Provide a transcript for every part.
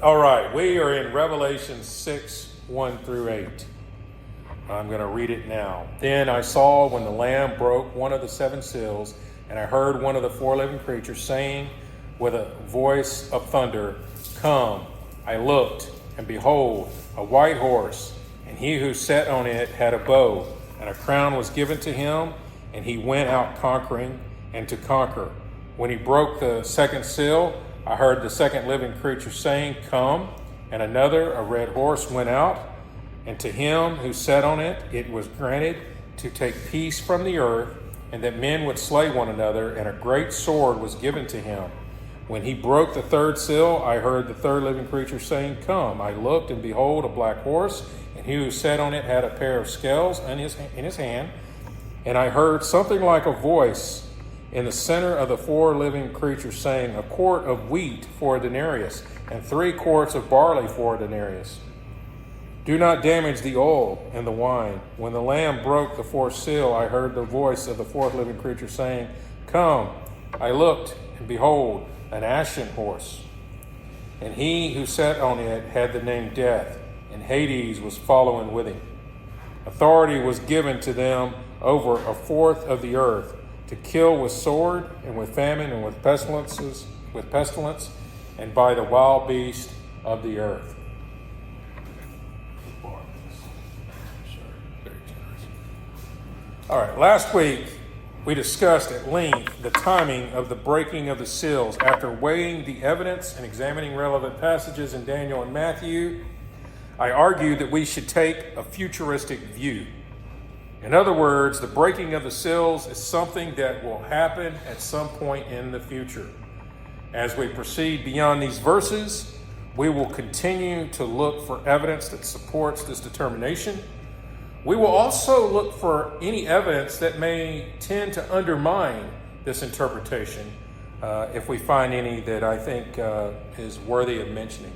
All right, we are in Revelation 6, 1 through 8. I'm going to read it now. Then I saw when the Lamb broke one of the seven seals, and I heard one of the four living creatures saying with a voice of thunder, "Come." I looked, and behold, a white horse, and he who sat on it had a bow, and a crown was given to him, and he went out conquering and to conquer. When he broke the second seal, I heard the second living creature saying, "Come." And another, a red horse, went out, and to him who sat on it, it was granted to take peace from the earth, and that men would slay one another, and a great sword was given to him. When he broke the third seal, I heard the third living creature saying, "Come." I looked, and behold, a black horse, and he who sat on it had a pair of scales in his hand. And I heard something like a voice in the center of the four living creatures saying, "A quart of wheat for a denarius, and 3 quarts of barley for a denarius. Do not damage the oil and the wine." When the Lamb broke the fourth seal, I heard the voice of the fourth living creature saying, "Come." I looked, and behold, an ashen horse. And he who sat on it had the name Death, and Hades was following with him. Authority was given to them over a fourth of the earth, to kill with sword, and with famine, and with pestilence, and by the wild beast of the earth. All right, last week we discussed at length the timing of the breaking of the seals. After weighing the evidence and examining relevant passages in Daniel and Matthew, I argued that we should take a futuristic view. In other words, the breaking of the seals is something that will happen at some point in the future. As we proceed beyond these verses, we will continue to look for evidence that supports this determination. We will also look for any evidence that may tend to undermine this interpretation, if we find any that I think is worthy of mentioning.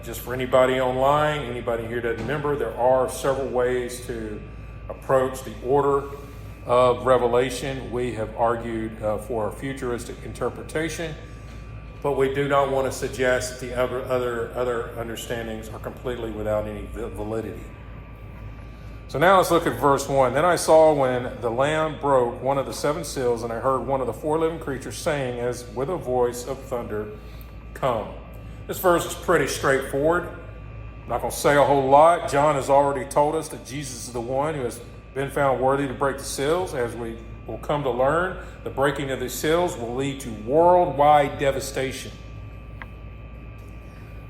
Just for anybody online, anybody here doesn't remember, there are several ways to approach the order of Revelation. We have argued for a futuristic interpretation, but we do not want to suggest that the other understandings are completely without any validity. So now let's look at verse 1. Then I saw when the Lamb broke one of the seven seals, and I heard one of the four living creatures saying, as with a voice of thunder, "Come." This verse is pretty straightforward. I'm not going to say a whole lot. John has already told us that Jesus is the one who has been found worthy to break the seals. As we will come to learn, the breaking of the seals will lead to worldwide devastation.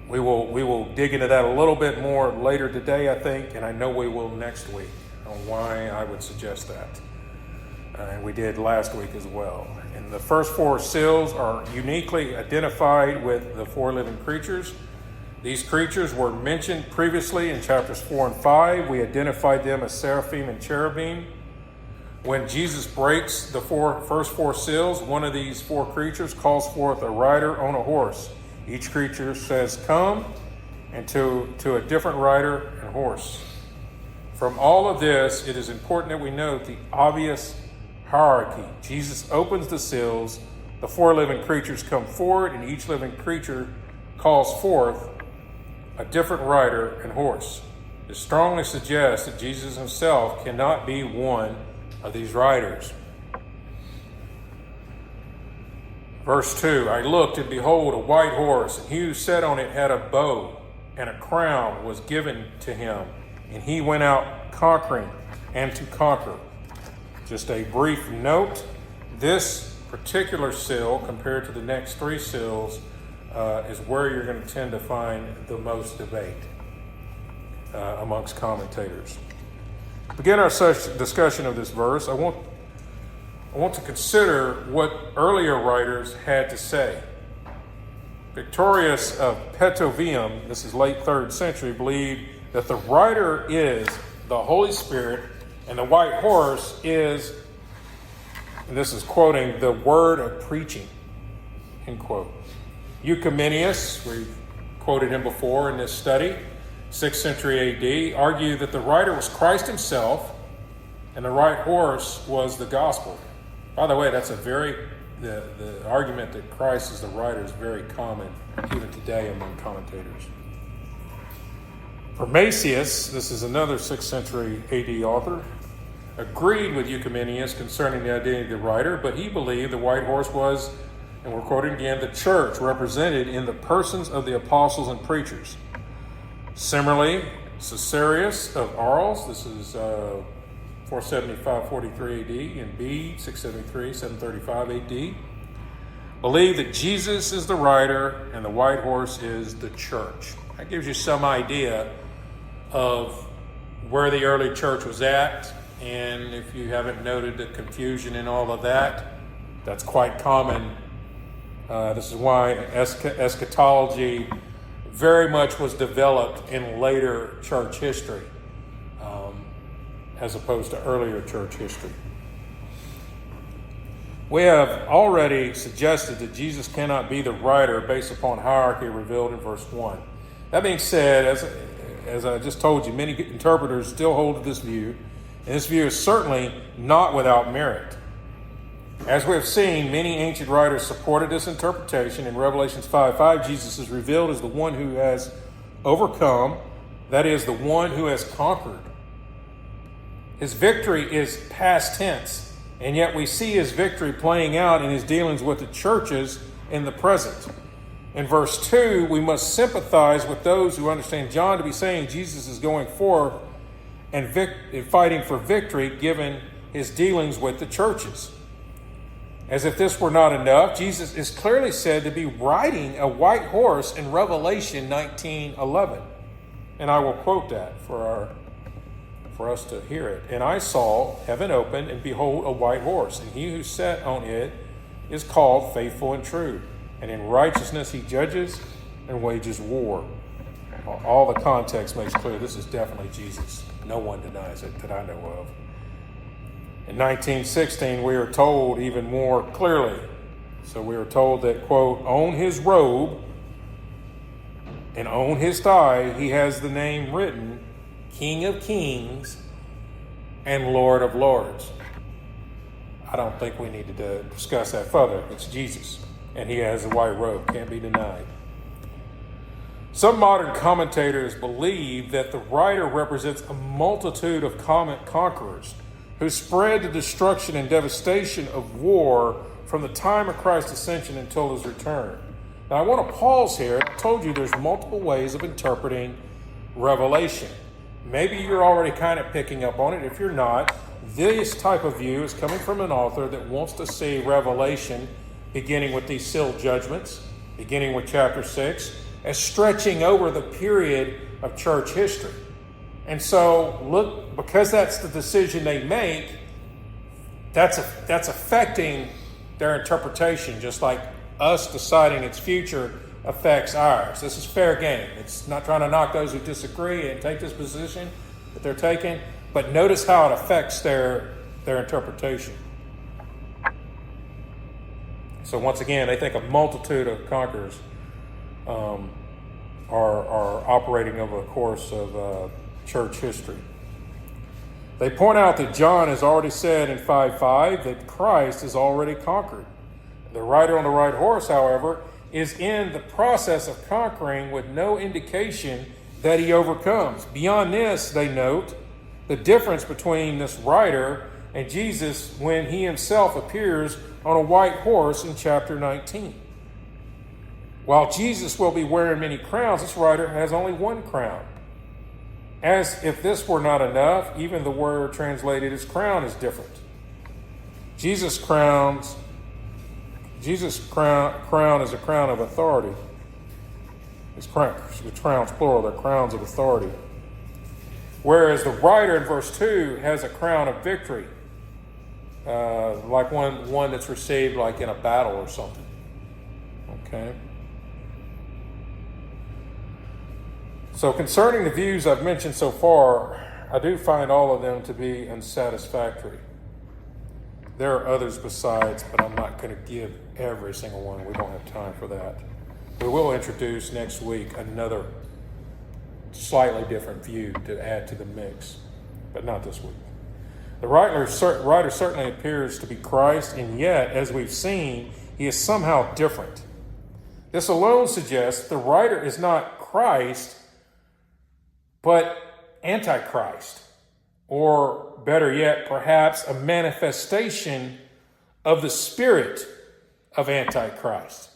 We will dig into that a little bit more later today, I think, and I know we will next week on why I would suggest that. And we did last week as well. And the first four seals are uniquely identified with the four living creatures. These creatures were mentioned previously in chapters 4 and 5. We identified them as seraphim and cherubim. When Jesus breaks the first four seals, one of these four creatures calls forth a rider on a horse. Each creature says, "Come," and to a different rider and horse. From all of this, it is important that we note the obvious hierarchy. Jesus opens the seals, the four living creatures come forward, and each living creature calls forth a different rider and horse. It strongly suggests that Jesus himself cannot be one of these riders. Verse 2, I looked, and behold, a white horse, and he who sat on it had a bow, and a crown was given to him, and he went out conquering and to conquer. Just a brief note, this particular seal, compared to the next three seals, is where you're going to tend to find the most debate amongst commentators. To begin our discussion of this verse, I want to consider what earlier writers had to say. Victorius of Petovium, this is late 3rd century, believed that the rider is the Holy Spirit and the white horse is, and this is quoting, the word of preaching, end quote. Euchymenius, we've quoted him before in this study, 6th century AD, argued that the rider was Christ himself and the white horse was the gospel. By the way, that's a very the argument that Christ is the writer is very common even today among commentators. Formasius, this is another 6th century AD author, agreed with Euchymenius concerning the identity of the writer, but he believed the white horse was, and we're quoting again, the church represented in the persons of the apostles and preachers. Similarly, Caesarius of Arles, this is 475-43 AD, and Bede, 673-735 AD, believed that Jesus is the writer and the white horse is the church. That gives you some idea of where the early church was at, and if you haven't noted the confusion in all of that, that's quite common. This is why eschatology very much was developed in later church history, as opposed to earlier church history. We have already suggested that Jesus cannot be the writer based upon hierarchy revealed in verse 1. That being said, as I just told you, many interpreters still hold to this view, and this view is certainly not without merit. As we have seen, many ancient writers supported this interpretation. In Revelation 5:5, Jesus is revealed as the one who has overcome, that is, the one who has conquered. His victory is past tense, and yet we see his victory playing out in his dealings with the churches in the present. In verse 2, we must sympathize with those who understand John to be saying Jesus is going forth and fighting for victory given his dealings with the churches. As if this were not enough, Jesus is clearly said to be riding a white horse in Revelation 19:11. And I will quote that for us to hear it. And I saw heaven open, and behold, a white horse, and he who sat on it is called Faithful and True. And in righteousness he judges and wages war. All the context makes clear this is definitely Jesus. No one denies it that I know of. In 1916, we are told even more clearly. So we are told that, quote, on his robe and on his thigh, he has the name written, King of Kings and Lord of Lords. I don't think we need to discuss that further. It's Jesus, and he has a white robe. Can't be denied. Some modern commentators believe that the writer represents a multitude of conquerors who spread the destruction and devastation of war from the time of Christ's ascension until his return. Now, I want to pause here. I told you there's multiple ways of interpreting Revelation. Maybe you're already kind of picking up on it. If you're not, this type of view is coming from an author that wants to see Revelation beginning with these sealed judgments, beginning with chapter 6, as stretching over the period of church history. And so, look, because that's the decision they make, that's affecting their interpretation, just like us deciding its future affects ours. This is fair game. It's not trying to knock those who disagree and take this position that they're taking, but notice how it affects their interpretation. So once again, they think a multitude of conquerors are operating over the course of church history. They point out that John has already said in 5:5 that Christ is already conquered. The rider on the right horse, however, is in the process of conquering with no indication that he overcomes. Beyond this, they note the difference between this rider and Jesus when he himself appears on a white horse in chapter 19. While Jesus will be wearing many crowns, this rider has only one crown. As if this were not enough, even the word translated as crown is different. Jesus' crown is a crown of authority. It's crowns plural, they're crowns of authority. Whereas the rider in verse 2 has a crown of victory, like one that's received like in a battle or something. Okay. So concerning the views I've mentioned so far, I do find all of them to be unsatisfactory. There are others besides, but I'm not going to give every single one. We don't have time for that. We will introduce next week another slightly different view to add to the mix, but not this week. The writer certainly appears to be Christ, and yet, as we've seen, he is somehow different. This alone suggests the writer is not Christ, but Antichrist, or better yet, perhaps a manifestation of the spirit of Antichrist.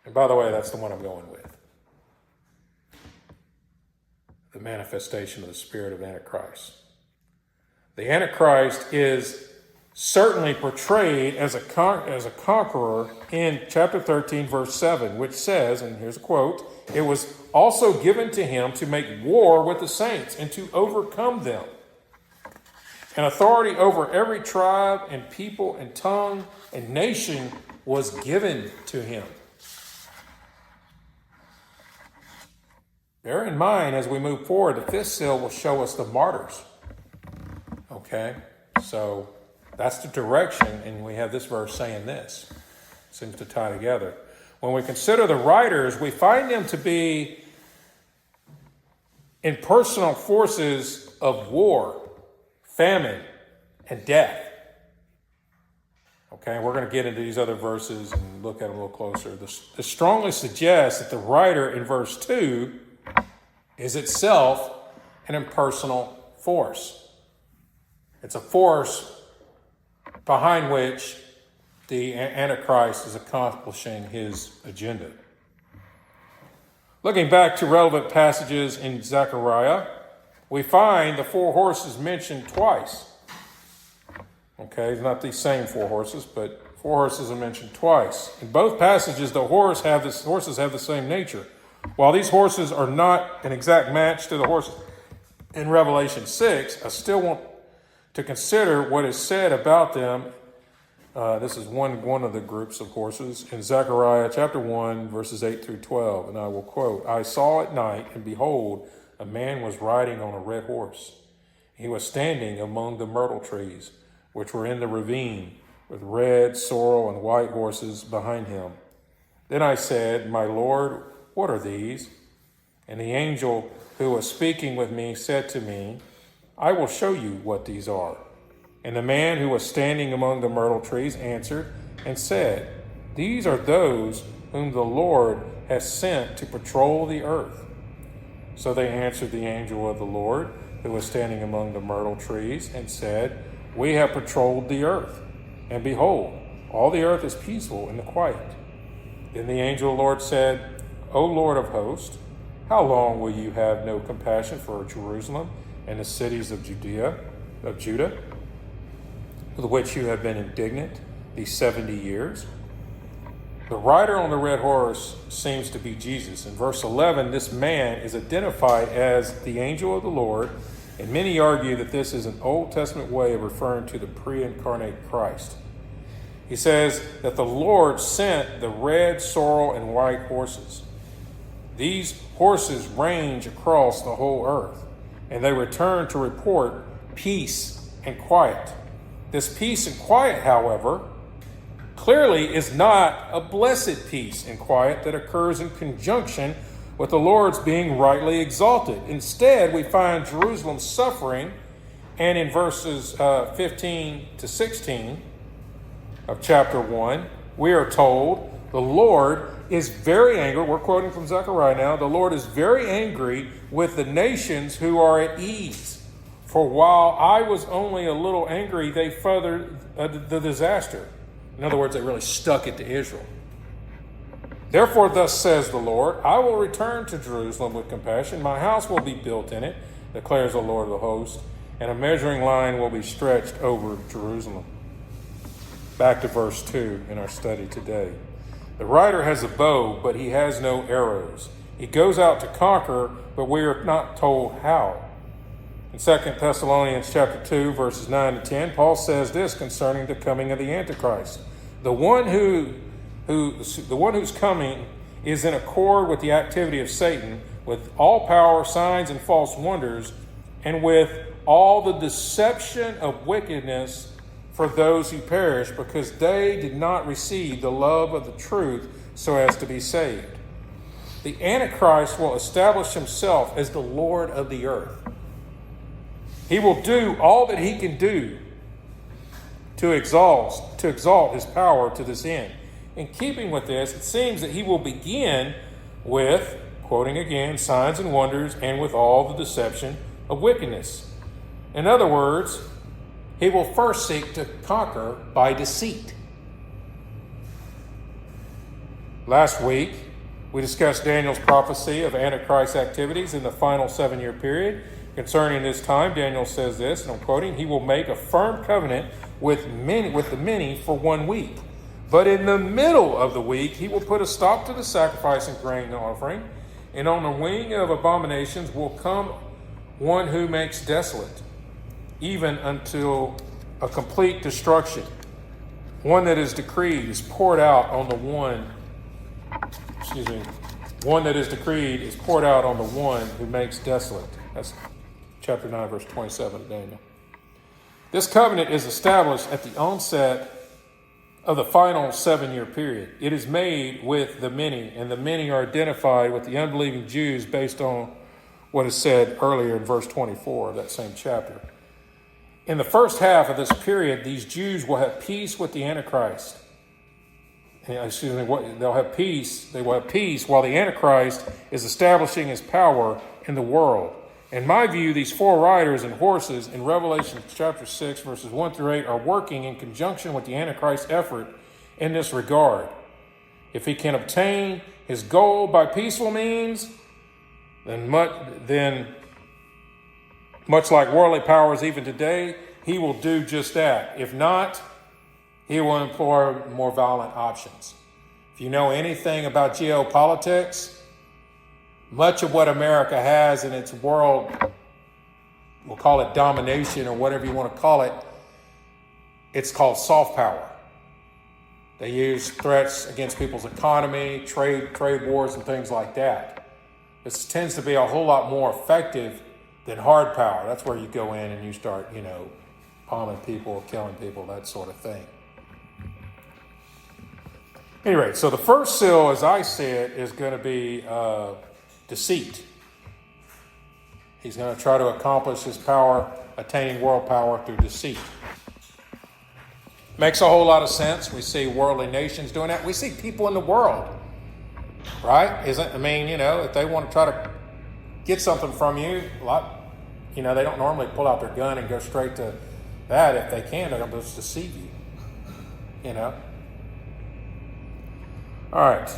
And by the way, that's the one I'm going with. The manifestation of the spirit of Antichrist. The Antichrist is certainly portrayed as a conqueror in chapter 13, verse 7, which says, and here's a quote, "It was also given to him to make war with the saints and to overcome them. And authority over every tribe and people and tongue and nation was given to him." Bear in mind, as we move forward, the fifth seal will show us the martyrs. Okay? So that's the direction, and we have this verse saying this. Seems to tie together. When we consider the writers, we find them to be impersonal forces of war, famine, and death. Okay, we're going to get into these other verses and look at them a little closer. This strongly suggests that the writer in verse 2 is itself an impersonal force. It's a force behind which the Antichrist is accomplishing his agenda. Looking back to relevant passages in Zechariah, we find the four horses mentioned twice. Okay, it's not these same four horses, but four horses are mentioned twice. In both passages, the horses have the same nature. While these horses are not an exact match to the horses in Revelation 6, I still want to consider what is said about them. This is one of the groups of horses in Zechariah chapter 1, verses 8 through 12. And I will quote, "I saw at night, and behold, a man was riding on a red horse. He was standing among the myrtle trees, which were in the ravine, with red, sorrel, and white horses behind him. Then I said, 'My Lord, what are these?' And the angel who was speaking with me said to me, 'I will show you what these are.' And the man who was standing among the myrtle trees answered and said, 'These are those whom the Lord has sent to patrol the earth.' So they answered the angel of the Lord, who was standing among the myrtle trees, and said, 'We have patrolled the earth, and behold, all the earth is peaceful and quiet.' Then the angel of the Lord said, 'O Lord of hosts, how long will you have no compassion for Jerusalem and the cities of Judah, with which you have been indignant these 70 years?' The rider on the red horse seems to be Jesus. In verse 11, this man is identified as the angel of the Lord, and many argue that this is an Old Testament way of referring to the pre-incarnate Christ. He says that the Lord sent the red, sorrel, and white horses. These horses range across the whole earth, and they return to report peace and quiet. This peace and quiet, however, clearly is not a blessed peace and quiet that occurs in conjunction with the Lord's being rightly exalted. Instead, we find Jerusalem suffering, and in verses 15 to 16 of chapter 1, we are told the Lord is very angry. We're quoting from Zechariah now. The Lord is very angry with the nations who are at ease. For while I was only a little angry, they furthered the disaster. In other words, they really stuck it to Israel. Therefore, thus says the Lord, I will return to Jerusalem with compassion. My house will be built in it, declares the Lord of the hosts, and a measuring line will be stretched over Jerusalem. Back to verse 2 in our study today. The rider has a bow, but he has no arrows. He goes out to conquer, but we are not told how. In 2 Thessalonians chapter 2, verses 9 to 10, Paul says this concerning the coming of the Antichrist. The one who's coming is in accord with the activity of Satan, with all power, signs, and false wonders, and with all the deception of wickedness for those who perish, because they did not receive the love of the truth so as to be saved. The Antichrist will establish himself as the Lord of the earth. He will do all that he can do to exalt his power to this end. In keeping with this, it seems that he will begin with, quoting again, signs and wonders, and with all the deception of wickedness. In other words, he will first seek to conquer by deceit. Last week, we discussed Daniel's prophecy of Antichrist activities in the final 7-year period. Concerning this time, Daniel says this, and I'm quoting, he will make a firm covenant with the many for 1 week. But in the middle of the week, he will put a stop to the sacrifice and grain offering, and on the wing of abominations will come one who makes desolate, even until a complete destruction. One that is decreed is poured out on the one that is decreed is poured out on the one who makes desolate. That's chapter 9, verse 27 of Daniel. This covenant is established at the onset of the final 7-year period. It is made with the many, and the many are identified with the unbelieving Jews based on what is said earlier in verse 24 of that same chapter. In the first half of this period, these Jews will have peace with the Antichrist. They'll have peace. They will have peace while the Antichrist is establishing his power in the world. In my view, these 4 riders and horses in Revelation chapter 6, verses 1 through 8, are working in conjunction with the Antichrist's effort in this regard. If he can obtain his goal by peaceful means, then much like worldly powers even today, he will do just that. If not, he will employ more violent options. If you know anything about geopolitics, much of what America has in its world, we'll call it domination or whatever you want to call it, it's called soft power. They use threats against people's economy, trade wars, and things like that. This tends to be a whole lot more effective than hard power. That's where you go in and you start, palming people, killing people, that sort of thing. Anyway, so the first seal, as I see it, is going to be deceit. He's going to try to accomplish his power, attaining world power through deceit. Makes a whole lot of sense. We see worldly nations doing that. We see people in the world, right? If they want to try to get something from you, they don't normally pull out their gun and go straight to that. If they can, they'll just deceive you, All right.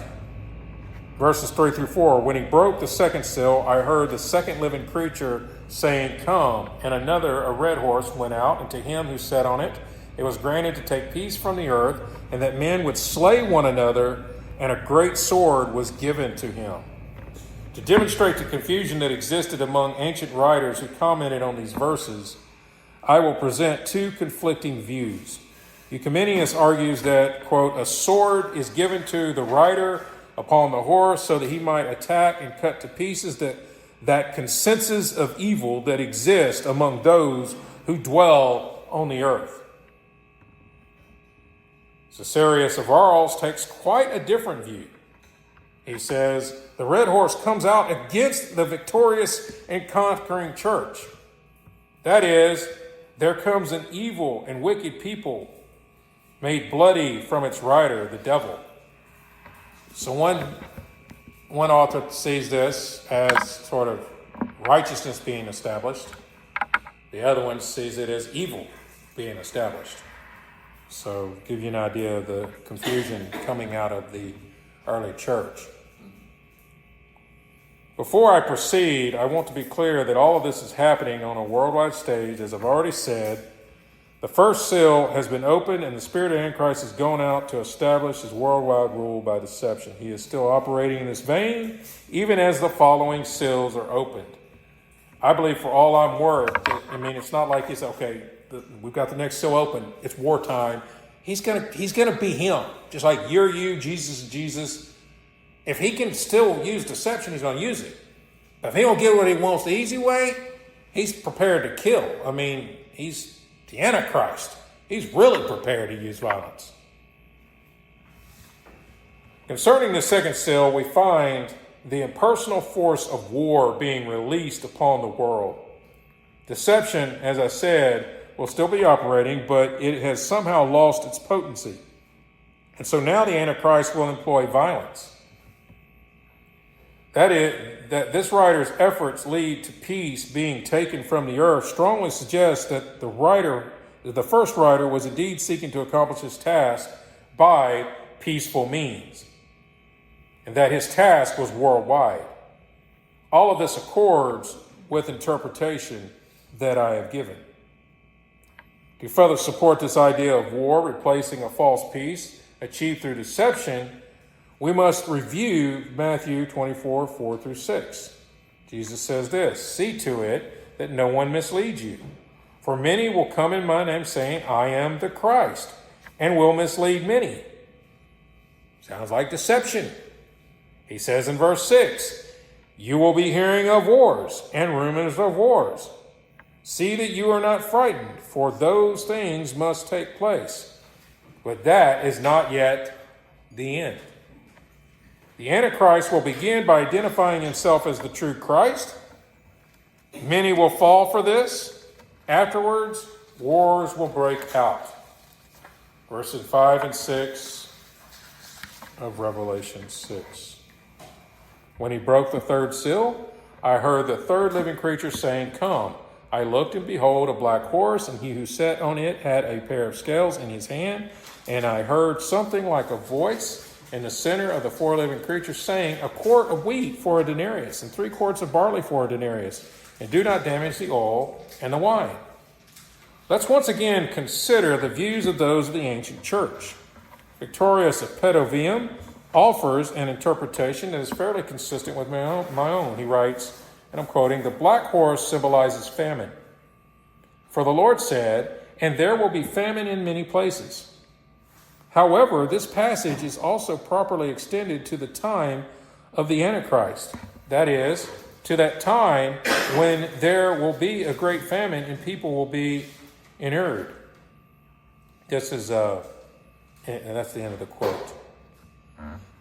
Verses 3 through 4. When he broke the second seal, I heard the second living creature saying, "Come." And another, a red horse, went out, and to him who sat on it, it was granted to take peace from the earth, and that men would slay one another, and a great sword was given to him. To demonstrate the confusion that existed among ancient writers who commented on these verses, I will present 2 conflicting views. Euchymenius argues that, quote, a sword is given to the rider upon the horse so that he might attack and cut to pieces that consensus of evil that exist among those who dwell on the earth. Caesarius of Arles takes quite a different view. He says, the red horse comes out against the victorious and conquering church. That is, there comes an evil and wicked people made bloody from its rider, the devil. So one author sees this as sort of righteousness being established. The other one sees it as evil being established. So give you an idea of the confusion coming out of the early church. Before I proceed, I want to be clear that all of this is happening on a worldwide stage. As I've already said, the first seal has been opened and the spirit of Antichrist has gone out to establish his worldwide rule by deception. He is still operating in this vein, even as the following seals are opened. I believe for all I'm worth, it's not like it's, okay, we've got the next seal open, it's wartime. He's gonna be him, just like you're you, Jesus is Jesus. If he can still use deception, he's going to use it. If he don't get what he wants the easy way, he's prepared to kill. He's the Antichrist. He's really prepared to use violence. Concerning the second seal, we find the impersonal force of war being released upon the world. Deception, as I said, will still be operating, but it has somehow lost its potency. And so now the Antichrist will employ violence. That this writer's efforts lead to peace being taken from the earth strongly suggests that the first writer was indeed seeking to accomplish his task by peaceful means, and that his task was worldwide. All of this accords with interpretation that I have given. To further support this idea of war replacing a false peace achieved through deception, we must review Matthew 24, 4 through 6. Jesus says this, "See to it that no one misleads you. For many will come in my name saying, I am the Christ, and will mislead many." Sounds like deception. He says in verse 6, "You will be hearing of wars and rumors of wars. See that you are not frightened, for those things must take place. But that is not yet the end." The Antichrist will begin by identifying himself as the true Christ. Many will fall for this. Afterwards, wars will break out. Verses 5 and 6 of Revelation 6. "When he broke the third seal, I heard the third living creature saying, 'Come.' I looked, and behold, a black horse, and he who sat on it had a pair of scales in his hand. And I heard something like a voice in the center of the four living creatures saying, 'A quart of wheat for a denarius, and 3 quarts of barley for a denarius, and do not damage the oil and the wine.'" Let's once again consider the views of those of the ancient church. Victorius of Petovium offers an interpretation that is fairly consistent with my own. He writes, and I'm quoting, "The black horse symbolizes famine. For the Lord said, 'And there will be famine in many places.' However, this passage is also properly extended to the time of the Antichrist. That is, to that time when there will be a great famine and people will be inured." This is, and that's the end of the quote.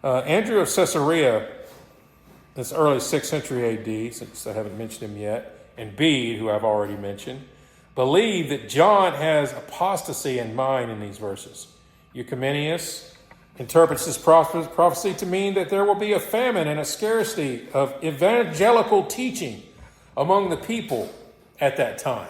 Andrew of Caesarea, this early 6th century AD, since I haven't mentioned him yet, and Bede, who I've already mentioned, believe that John has apostasy in mind in these verses. Euchymenius interprets this prophecy to mean that there will be a famine and a scarcity of evangelical teaching among the people at that time.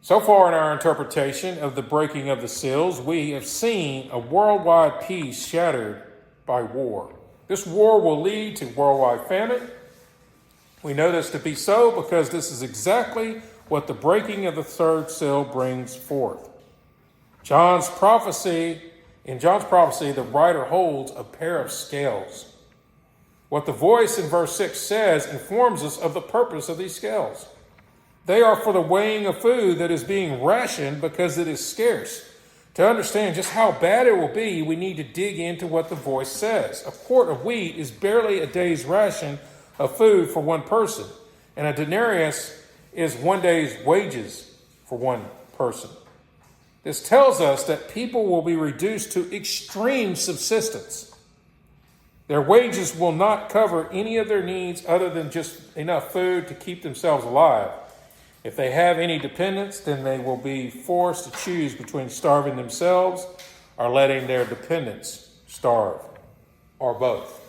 So far in our interpretation of the breaking of the seals, we have seen a worldwide peace shattered by war. This war will lead to worldwide famine. We know this to be so because this is exactly what the breaking of the third seal brings forth. In John's prophecy, the writer holds a pair of scales. What the voice in verse 6 says informs us of the purpose of these scales. They are for the weighing of food that is being rationed because it is scarce. To understand just how bad it will be, we need to dig into what the voice says. A quart of wheat is barely a day's ration of food for one person, and a denarius is 1 day's wages for one person. This tells us that people will be reduced to extreme subsistence. Their wages will not cover any of their needs other than just enough food to keep themselves alive. If they have any dependents, then they will be forced to choose between starving themselves or letting their dependents starve, or both.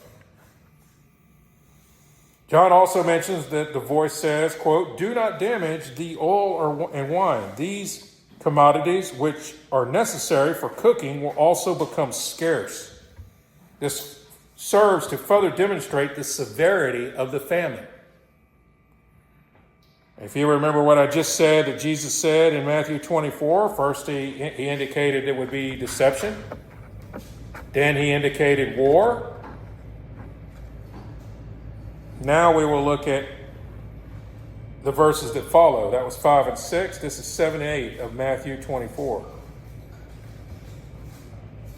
John also mentions that the voice says, quote, "Do not damage the oil and wine. These commodities, which are necessary for cooking, will also become scarce." This serves to further demonstrate the severity of the famine. If you remember what I just said that Jesus said in Matthew 24, first he indicated it would be deception. Then he indicated war. Now we will look at the verses that follow. That was 5 and 6. This is 7 and 8 of Matthew 24.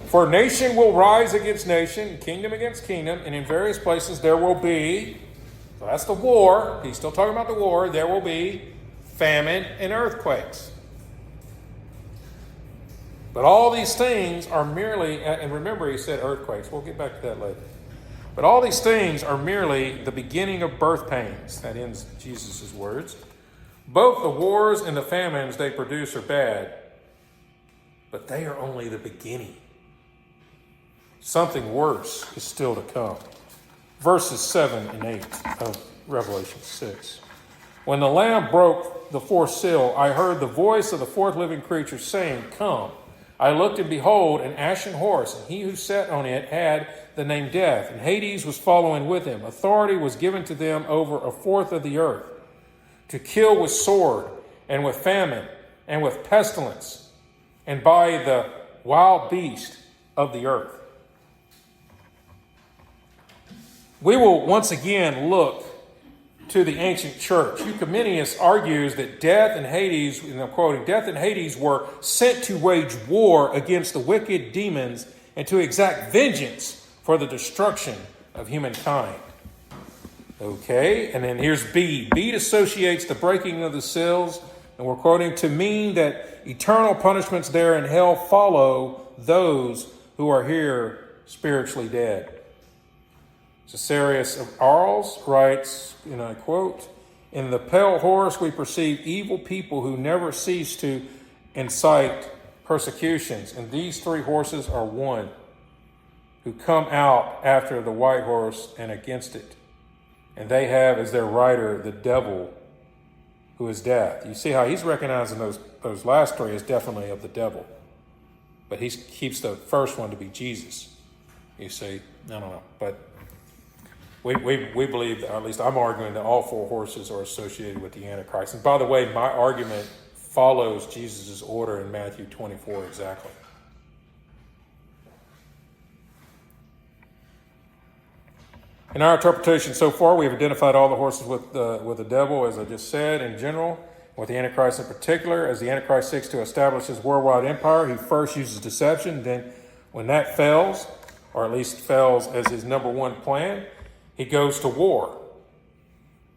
"For nation will rise against nation, kingdom against kingdom, and in various places there will be," so that's the war. He's still talking about the war. "There will be famine and earthquakes. But all these things are merely," and remember he said earthquakes. We'll get back to that later. But all these things are merely the beginning of birth pains. That ends Jesus' words. Both the wars and the famines they produce are bad, but they are only the beginning. Something worse is still to come. Verses 7 and 8 of Revelation 6. When the Lamb broke the fourth seal, I heard the voice of the fourth living creature saying, "Come." I looked, and behold, an ashen horse, and he who sat on it had the name Death, and Hades was following with him. Authority was given to them over a fourth of the earth, to kill with sword, and with famine, and with pestilence, and by the wild beast of the earth. We will once again look to the ancient church. Euchymenius argues that death and Hades, and I'm quoting, death and Hades were sent to wage war against the wicked demons and to exact vengeance for the destruction of humankind. Okay, and then here's Bede. Bede associates the breaking of the seals, and we're quoting, to mean that eternal punishments there in hell follow those who are here spiritually dead. Caesarius of Arles writes, and I quote, "In the pale horse we perceive evil people who never cease to incite persecutions, and these three horses are one, who come out after the white horse and against it. And they have as their rider the devil, who is death." You see how he's recognizing those last three as definitely of the devil. But he keeps the first one to be Jesus. You see, I don't know. But we believe, or at least I'm arguing, that all four horses are associated with the Antichrist. And by the way, my argument follows Jesus' order in Matthew 24 exactly. In our interpretation so far, we've identified all the horses with the devil, as I just said, in general, with the Antichrist in particular. As the Antichrist seeks to establish his worldwide empire, he first uses deception. Then when that fails, or at least fails as his number one plan, he goes to war.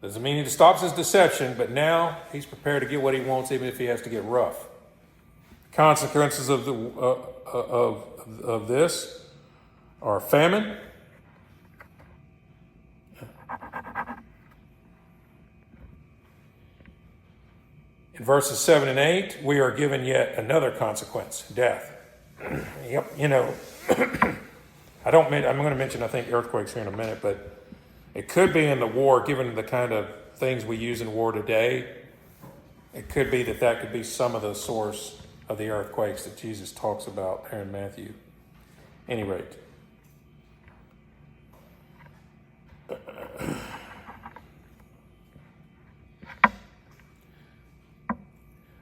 Doesn't mean he stops his deception, but now he's prepared to get what he wants, even if he has to get rough. Consequences of this are famine. In verses 7 and 8, we are given yet another consequence, death. Yep, I'm going to mention, I think, earthquakes here in a minute, but it could be in the war, given the kind of things we use in war today. It could be that could be some of the source of the earthquakes that Jesus talks about here in Matthew. At any rate.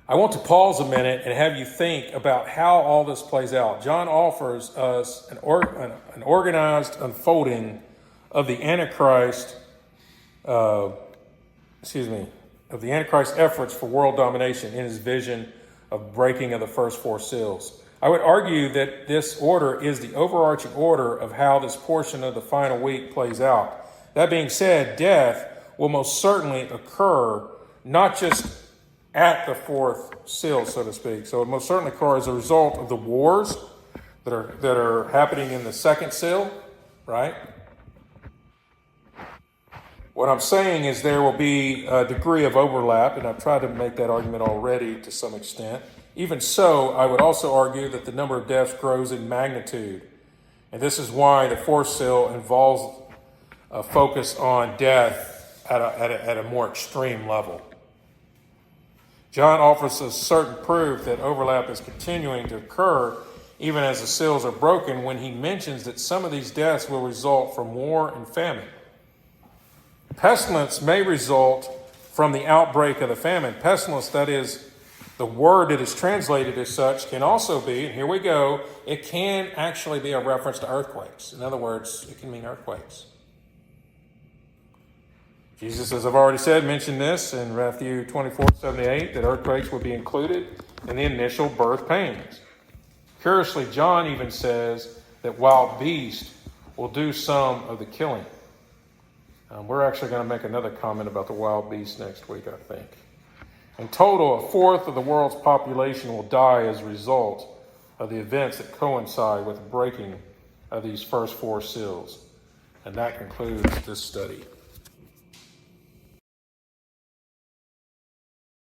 I want to pause a minute and have you think about how all this plays out. John offers us an organized unfolding of the Antichrist, of the Antichrist's efforts for world domination in his vision of breaking of the first four seals. I would argue that this order is the overarching order of how this portion of the final week plays out. That being said, death will most certainly occur, not just at the fourth seal, so to speak. So it most certainly occurs as a result of the wars that are happening in the second seal, right? What I'm saying is there will be a degree of overlap, and I've tried to make that argument already to some extent. Even so, I would also argue that the number of deaths grows in magnitude. And this is why the fourth seal involves a focus on death at a more extreme level. John offers us certain proof that overlap is continuing to occur even as the seals are broken when he mentions that some of these deaths will result from war and famine. Pestilence may result from the outbreak of the famine. Pestilence, that is, the word that is translated as such, can also be, and here we go, it can actually be a reference to earthquakes. In other words, it can mean earthquakes. Jesus, as I've already said, mentioned this in Matthew 24:78, that earthquakes would be included in the initial birth pains. Curiously, John even says that wild beasts will do some of the killing. We're actually going to make another comment about the wild beasts next week, I think. In total, a fourth of the world's population will die as a result of the events that coincide with the breaking of these first four seals. And that concludes this study.